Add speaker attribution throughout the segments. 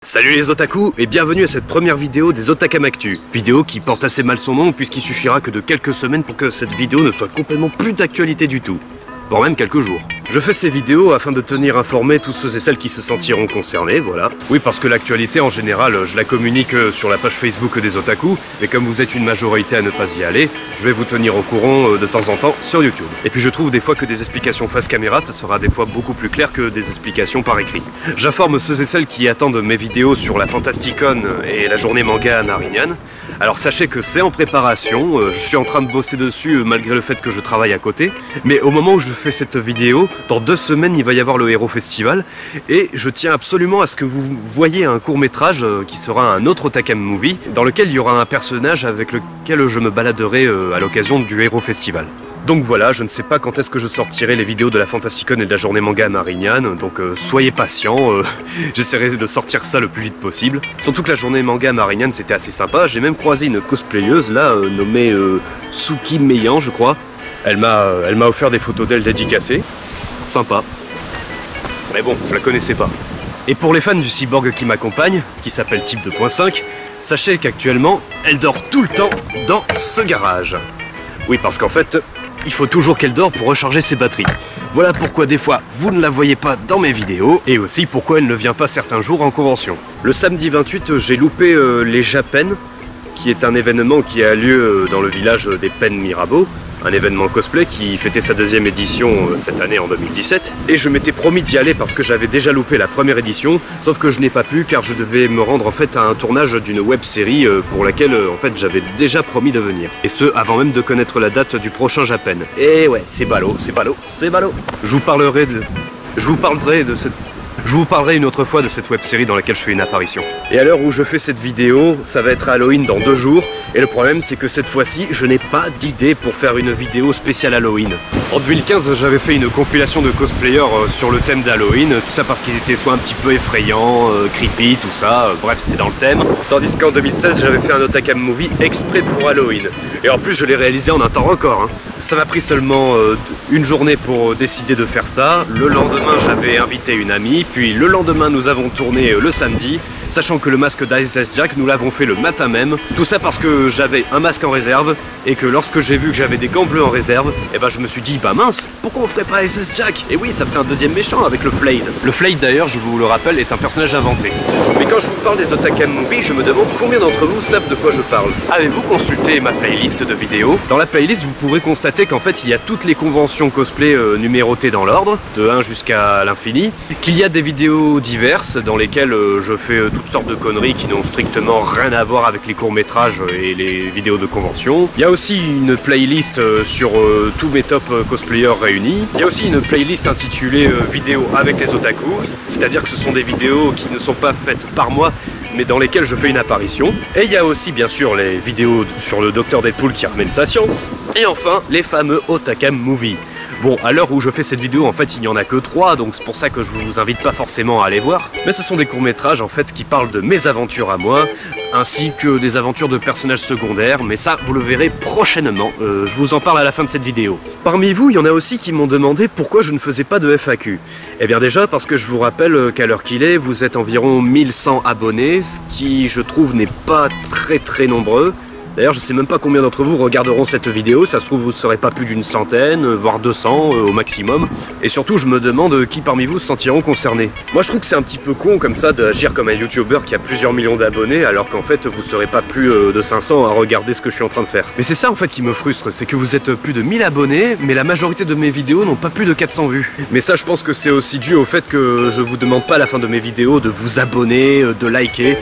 Speaker 1: Salut les otaku et bienvenue à cette première vidéo des Otakam Actu. Vidéo qui porte assez mal son nom puisqu'il suffira que de quelques semaines pour que cette vidéo ne soit complètement plus d'actualité du tout. Voire même quelques jours. Je fais ces vidéos afin de tenir informés tous ceux et celles qui se sentiront concernés, voilà. Oui, parce que l'actualité en général, je la communique sur la page Facebook des otaku, mais comme vous êtes une majorité à ne pas y aller, je vais vous tenir au courant de temps en temps sur YouTube. Et puis je trouve des fois que des explications face caméra, ça sera des fois beaucoup plus clair que des explications par écrit. J'informe ceux et celles qui attendent mes vidéos sur la Fantasticon et la journée manga à Marignane. Alors sachez que c'est en préparation, je suis en train de bosser dessus malgré le fait que je travaille à côté, mais au moment où je fais cette vidéo, dans 2 semaines il va y avoir le Hero Festival, et je tiens absolument à ce que vous voyiez un court-métrage qui sera un autre Otakam Movie, dans lequel il y aura un personnage avec lequel je me baladerai à l'occasion du Hero Festival. Donc voilà, je ne sais pas quand est-ce que je sortirai les vidéos de la Fantasticon et de la journée manga à Marignane, donc soyez patients, j'essaierai de sortir ça le plus vite possible. Surtout que la journée manga à Marignane c'était assez sympa, j'ai même croisé une cosplayeuse là, nommée Suki Meian je crois. Elle m'a offert des photos d'elle dédicacées, sympa. Mais bon, je la connaissais pas. Et pour les fans du cyborg qui m'accompagne, qui s'appelle Type 2.5, sachez qu'actuellement, elle dort tout le temps dans ce garage. Oui, parce qu'en fait, il faut toujours qu'elle dort pour recharger ses batteries. Voilà pourquoi des fois vous ne la voyez pas dans mes vidéos et aussi pourquoi elle ne vient pas certains jours en convention. Le samedi 28, j'ai loupé les Japen, qui est un événement qui a lieu dans le village des Pen Mirabeau, un événement cosplay qui fêtait sa 2e édition cette année en 2017. Et je m'étais promis d'y aller parce que j'avais déjà loupé la première édition, sauf que je n'ai pas pu car je devais me rendre en fait à un tournage d'une web série pour laquelle en fait j'avais déjà promis de venir. Et ce, avant même de connaître la date du prochain Japan. Et ouais, c'est ballot, c'est ballot, c'est ballot. Je vous parlerai une autre fois de cette web série dans laquelle je fais une apparition. Et à l'heure où je fais cette vidéo, ça va être Halloween dans 2 jours. Et le problème c'est que cette fois-ci, je n'ai pas d'idée pour faire une vidéo spéciale Halloween. En 2015, j'avais fait une compilation de cosplayers sur le thème d'Halloween. Tout ça parce qu'ils étaient soit un petit peu effrayants, creepy, tout ça. Bref, c'était dans le thème. Tandis qu'en 2016, j'avais fait un Otakam Movie exprès pour Halloween. Et en plus, je l'ai réalisé en un temps record. Hein. Ça m'a pris seulement une journée pour décider de faire ça. Le lendemain, j'avais invité une amie. Puis le lendemain, nous avons tourné le samedi. Sachant que le masque d'Ice Jack, nous l'avons fait le matin même. Tout ça parce que j'avais un masque en réserve. Et que lorsque j'ai vu que j'avais des gants bleus en réserve, et ben je me suis dit, bah mince, pourquoi on ferait pas Ice Jack? Et oui, ça ferait un 2e méchant avec le Flade. Le Flade d'ailleurs, je vous le rappelle, est un personnage inventé. Mais quand je vous parle des Otakam Movie, je me demande combien d'entre vous savent de quoi je parle. Avez-vous consulté ma playlist de vidéos? Dans la playlist, vous pourrez constater qu'en fait, il y a toutes les conventions cosplay numérotées dans l'ordre, de 1 jusqu'à l'infini, qu'il y a des vidéos diverses dans lesquelles je fais toutes sortes de conneries qui n'ont strictement rien à voir avec les courts-métrages et les vidéos de convention. Il y a aussi une playlist sur tous mes top cosplayers réunis. Il y a aussi une playlist intitulée vidéos avec les otaku, c'est-à-dire que ce sont des vidéos qui ne sont pas faites par moi, mais dans lesquelles je fais une apparition. Et il y a aussi bien sûr les vidéos sur le Dr Deadpool qui ramène sa science. Et enfin, les fameux Otakam Movie. Bon, à l'heure où je fais cette vidéo, en fait, il n'y en a que 3, donc c'est pour ça que je vous invite pas forcément à aller voir. Mais ce sont des courts-métrages, en fait, qui parlent de mes aventures à moi, ainsi que des aventures de personnages secondaires, mais ça, vous le verrez prochainement. Je vous en parle à la fin de cette vidéo. Parmi vous, il y en a aussi qui m'ont demandé pourquoi je ne faisais pas de FAQ. Eh bien déjà, parce que je vous rappelle qu'à l'heure qu'il est, vous êtes environ 1100 abonnés, ce qui, je trouve, n'est pas très nombreux. D'ailleurs, je sais même pas combien d'entre vous regarderont cette vidéo, ça se trouve vous ne serez pas plus d'une centaine, voire 200 au maximum. Et surtout, je me demande qui parmi vous se sentiront concernés. Moi, je trouve que c'est un petit peu con comme ça d'agir comme un youtubeur qui a plusieurs millions d'abonnés, alors qu'en fait, vous serez pas plus de 500 à regarder ce que je suis en train de faire. Mais c'est ça en fait qui me frustre, c'est que vous êtes plus de 1000 abonnés, mais la majorité de mes vidéos n'ont pas plus de 400 vues. Mais ça, je pense que c'est aussi dû au fait que je vous demande pas à la fin de mes vidéos de vous abonner, de liker.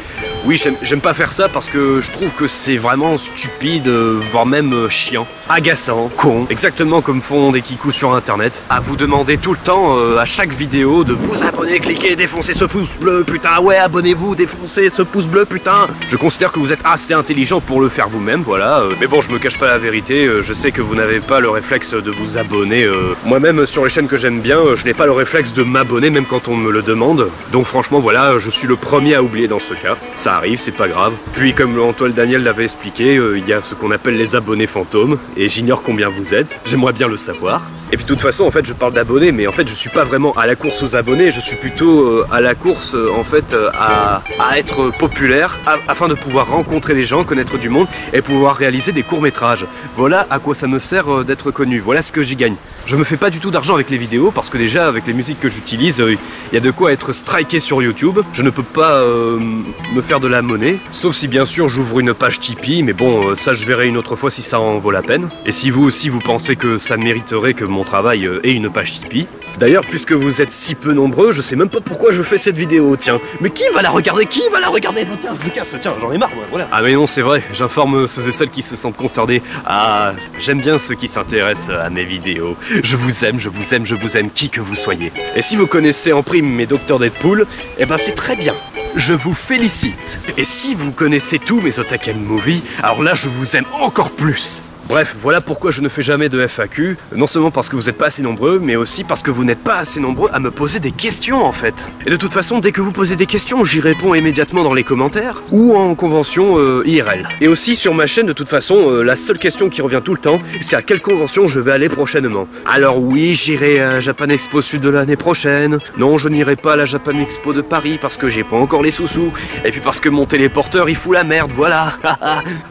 Speaker 1: Oui, j'aime pas faire ça parce que je trouve que c'est vraiment stupide, voire même chiant, agaçant, con, exactement comme font des kikous sur internet, à vous demander tout le temps, à chaque vidéo, de vous abonner, cliquer, défoncer ce pouce bleu, putain, ouais, abonnez-vous, défoncez ce pouce bleu, putain. Je considère que vous êtes assez intelligent pour le faire vous-même, voilà, mais bon, je me cache pas la vérité, je sais que vous n'avez pas le réflexe de vous abonner, moi-même, sur les chaînes que j'aime bien, je n'ai pas le réflexe de m'abonner, même quand on me le demande, donc franchement, voilà, je suis le premier à oublier dans ce cas, ça ça arrive, c'est pas grave. Puis comme Antoine Daniel l'avait expliqué, il y a ce qu'on appelle les abonnés fantômes, et j'ignore combien vous êtes, j'aimerais bien le savoir. Et puis de toute façon, en fait, je parle d'abonnés, mais en fait, je suis pas vraiment à la course aux abonnés, je suis plutôt à la course, en fait, à être populaire, afin de pouvoir rencontrer des gens, connaître du monde, et pouvoir réaliser des courts-métrages. Voilà à quoi ça me sert d'être connu, voilà ce que j'y gagne. Je me fais pas du tout d'argent avec les vidéos, parce que déjà, avec les musiques que j'utilise, il y a de quoi être striké sur YouTube. Je ne peux pas me faire de la monnaie, sauf si bien sûr j'ouvre une page Tipeee, mais bon, ça je verrai une autre fois si ça en vaut la peine. Et si vous aussi vous pensez que ça mériterait que mon travail ait une page Tipeee. D'ailleurs, puisque vous êtes si peu nombreux, je sais même pas pourquoi je fais cette vidéo, tiens. Mais qui va la regarder? Qui va la regarder? Tiens, je me casse, tiens, j'en ai marre, moi, voilà. Ah mais non, c'est vrai, j'informe ceux et celles qui se sentent concernés. Ah, j'aime bien ceux qui s'intéressent à mes vidéos. Je vous aime, je vous aime, je vous aime, qui que vous soyez. Et si vous connaissez en prime mes Dr Deadpool, eh ben c'est très bien. Je vous félicite. Et si vous connaissez tous mes Otakem Movie, alors là je vous aime encore plus. Bref, voilà pourquoi je ne fais jamais de FAQ, non seulement parce que vous n'êtes pas assez nombreux, mais aussi parce que vous n'êtes pas assez nombreux à me poser des questions en fait. Et de toute façon, dès que vous posez des questions, j'y réponds immédiatement dans les commentaires, ou en convention IRL. Et aussi sur ma chaîne, de toute façon, la seule question qui revient tout le temps, c'est à quelle convention je vais aller prochainement. Alors oui, j'irai à Japan Expo Sud de l'année prochaine, non je n'irai pas à la Japan Expo de Paris parce que j'ai pas encore les sous-sous, et puis parce que mon téléporteur il fout la merde, voilà.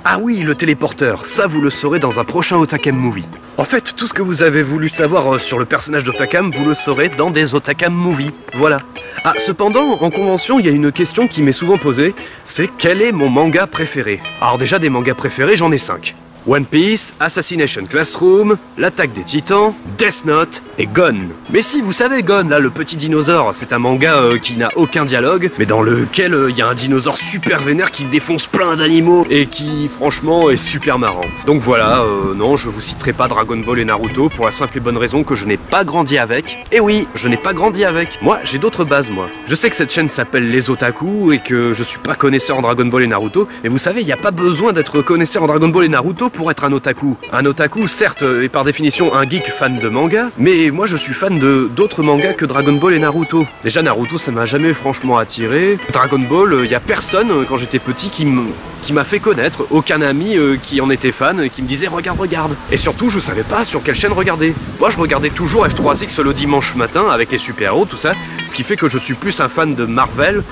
Speaker 1: Ah oui, le téléporteur, ça vous le saurez dans un prochain Otakem Movie. En fait, tout ce que vous avez voulu savoir sur le personnage d'Otakam, vous le saurez dans des Otakam Movie. Voilà. Ah, cependant, en convention, il y a une question qui m'est souvent posée, c'est quel est mon manga préféré? Alors déjà, des mangas préférés, j'en ai 5. One Piece, Assassination Classroom, L'attaque des Titans, Death Note et Gon. Mais si, vous savez Gon, là, le petit dinosaure, c'est un manga qui n'a aucun dialogue, mais dans lequel il y a un dinosaure super vénère qui défonce plein d'animaux et qui, franchement, est super marrant. Donc voilà, non, je vous citerai pas Dragon Ball et Naruto pour la simple et bonne raison que je n'ai pas grandi avec. Et oui, je n'ai pas grandi avec. Moi, j'ai d'autres bases, moi. Je sais que cette chaîne s'appelle Les Otaku et que je suis pas connaisseur en Dragon Ball et Naruto, mais vous savez, il n'y a pas besoin d'être connaisseur en Dragon Ball et Naruto pour être un otaku. Un otaku, certes, est par définition un geek fan de manga, mais moi je suis fan de d'autres mangas que Dragon Ball et Naruto. Déjà Naruto, ça m'a jamais franchement attiré. Dragon Ball, il y a personne quand j'étais petit qui m'a fait connaître, aucun ami qui en était fan, qui me disait regarde. Et surtout, je savais pas sur quelle chaîne regarder. Moi, je regardais toujours F3X le dimanche matin avec les super-héros, tout ça, ce qui fait que je suis plus un fan de Marvel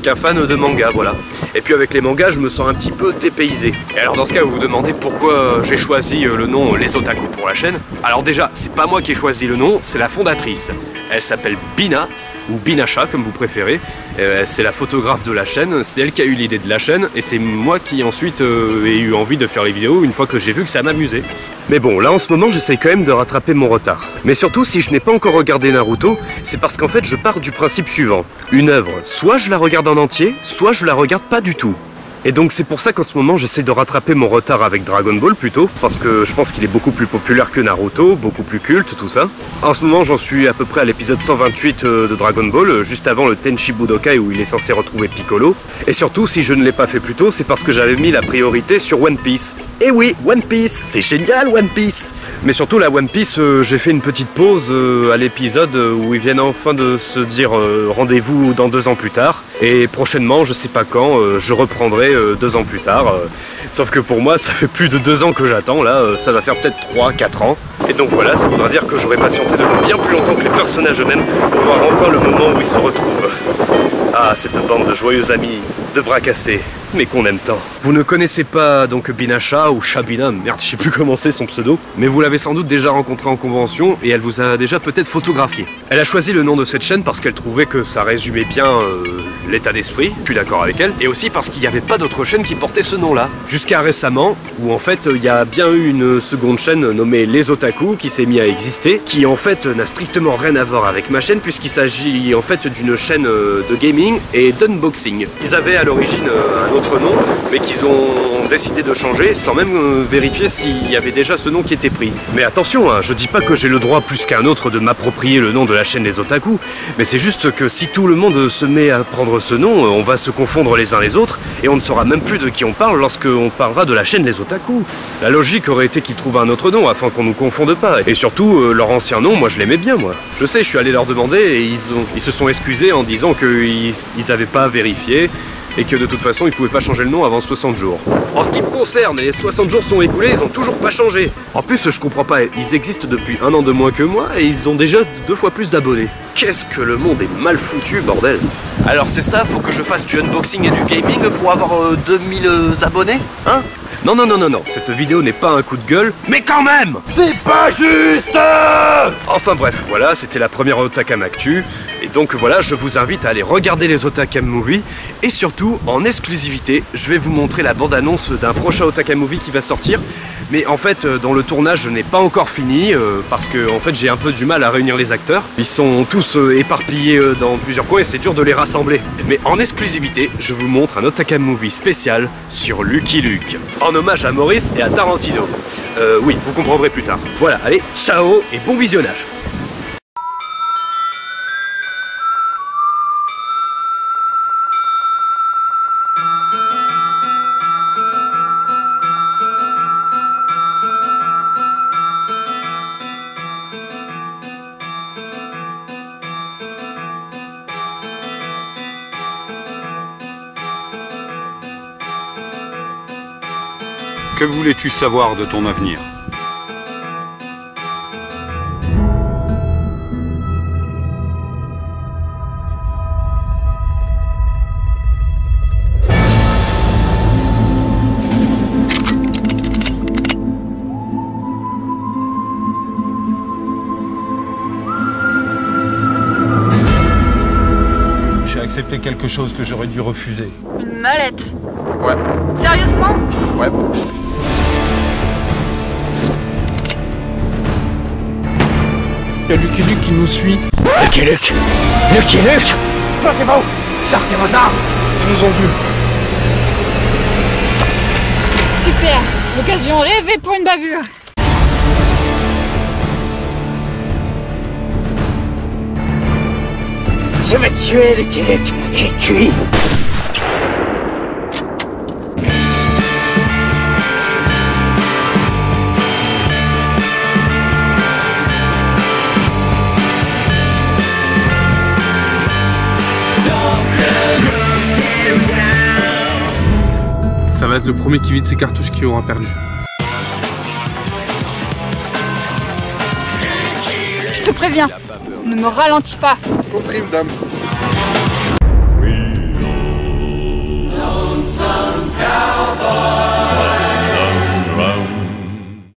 Speaker 1: qu'un fan de manga, voilà. Et puis avec les mangas, je me sens un petit peu dépaysé. Et alors dans ce cas, vous vous demandez pourquoi j'ai choisi le nom Les Otaku pour la chaîne. Alors déjà, c'est pas moi qui ai choisi le nom, c'est la fondatrice. Elle s'appelle Bina, ou Binasha comme vous préférez. C'est la photographe de la chaîne, c'est elle qui a eu l'idée de la chaîne et c'est moi qui ensuite ai eu envie de faire les vidéos une fois que j'ai vu que ça m'amusait. Mais bon, là en ce moment j'essaye quand même de rattraper mon retard. Mais surtout si je n'ai pas encore regardé Naruto, c'est parce qu'en fait je pars du principe suivant. Une œuvre, soit je la regarde en entier, soit je la regarde pas du tout. Et donc c'est pour ça qu'en ce moment j'essaie de rattraper mon retard avec Dragon Ball plutôt, parce que je pense qu'il est beaucoup plus populaire que Naruto, beaucoup plus culte, tout ça. En ce moment j'en suis à peu près à l'épisode 128 de Dragon Ball, juste avant le Tenchi Budokai où il est censé retrouver Piccolo. Et surtout si je ne l'ai pas fait plus tôt, c'est parce que j'avais mis la priorité sur One Piece. Et oui, One Piece, c'est génial One Piece. Mais surtout la One Piece, j'ai fait une petite pause à l'épisode où ils viennent enfin de se dire rendez-vous dans 2 ans plus tard. Et prochainement, je sais pas quand, je reprendrai 2 ans plus tard. Sauf que pour moi, ça fait plus de 2 ans que j'attends, là, ça va faire peut-être 3-4 ans. Et donc voilà, ça voudra dire que j'aurai patienté de bien plus longtemps que les personnages eux-mêmes pour voir enfin le moment où ils se retrouvent. Ah, cette bande de joyeux amis, de bras cassés, mais qu'on aime tant. Vous ne connaissez pas donc Binasha ou Shabina, merde, je sais plus comment c'est son pseudo, mais vous l'avez sans doute déjà rencontrée en convention et elle vous a déjà peut-être photographié. Elle a choisi le nom de cette chaîne parce qu'elle trouvait que ça résumait bien l'état d'esprit, je suis d'accord avec elle, et aussi parce qu'il n'y avait pas d'autre chaîne qui portait ce nom-là. Jusqu'à récemment, où en fait il y a bien eu une seconde chaîne nommée Les Otaku qui s'est mise à exister, qui en fait n'a strictement rien à voir avec ma chaîne puisqu'il s'agit en fait d'une chaîne de gaming et d'unboxing. Ils avaient à l'origine un autre nom, mais qu'ils ont décidé de changer sans même vérifier s'il y avait déjà ce nom qui était pris. Mais attention, hein, je dis pas que j'ai le droit plus qu'un autre de m'approprier le nom de la chaîne Les Otaku, mais c'est juste que si tout le monde se met à prendre ce nom, on va se confondre les uns les autres et on ne saura même plus de qui on parle lorsqu'on parlera de la chaîne Les Otaku. La logique aurait été qu'ils trouvent un autre nom afin qu'on nous confonde pas. Et surtout, leur ancien nom, moi je l'aimais bien, moi. Je sais, je suis allé leur demander et ils se sont excusés en disant qu'ils n'avaient pas vérifié et que de toute façon ils pouvaient pas changer le nom avant 60 jours. En ce qui me concerne, les 60 jours sont écoulés, ils ont toujours pas changé. En plus, je comprends pas, ils existent depuis 1 an de moins que moi et ils ont déjà 2 fois plus d'abonnés. Qu'est-ce que le monde est mal foutu, bordel. Alors c'est ça, faut que je fasse du unboxing et du gaming pour avoir 2000 abonnés, hein? Non, non, non, non, non, cette vidéo n'est pas un coup de gueule, mais quand même! C'est pas juste! Enfin bref, voilà, c'était la première Otakam Actu, et donc voilà, je vous invite à aller regarder les Otakam Movie, et surtout, en exclusivité, je vais vous montrer la bande-annonce d'un prochain Otakam Movie qui va sortir, mais en fait, dans le tournage, je n'ai pas encore fini, parce que en fait, j'ai un peu du mal à réunir les acteurs. Ils sont tous éparpillés dans plusieurs coins, et c'est dur de les rassembler. Mais en exclusivité, je vous montre un Otakam Movie spécial sur Lucky Luke. En hommage à Maurice et à Tarantino. Oui, vous comprendrez plus tard. Voilà, allez, ciao et bon visionnage.
Speaker 2: Que voulais-tu savoir de ton avenir?
Speaker 3: J'ai accepté quelque chose que j'aurais dû refuser.
Speaker 4: Une mallette?
Speaker 3: Ouais.
Speaker 4: Sérieusement?
Speaker 3: Ouais.
Speaker 5: Il y a Lucky Luke qui nous suit.
Speaker 1: Lucky Luke! Lucky Luke! Sortez-vous! Sortez vos armes!
Speaker 5: Ils nous ont vus.
Speaker 4: Super! L'occasion rêvée pour une bavure!
Speaker 1: Je vais tuer Lucky Luke! J'ai cuit!
Speaker 5: Ça va être le premier qui vide ses cartouches qui aura perdu.
Speaker 4: Je te préviens, ne me ralentis pas!
Speaker 3: Compris, madame.
Speaker 6: Lonesome cow.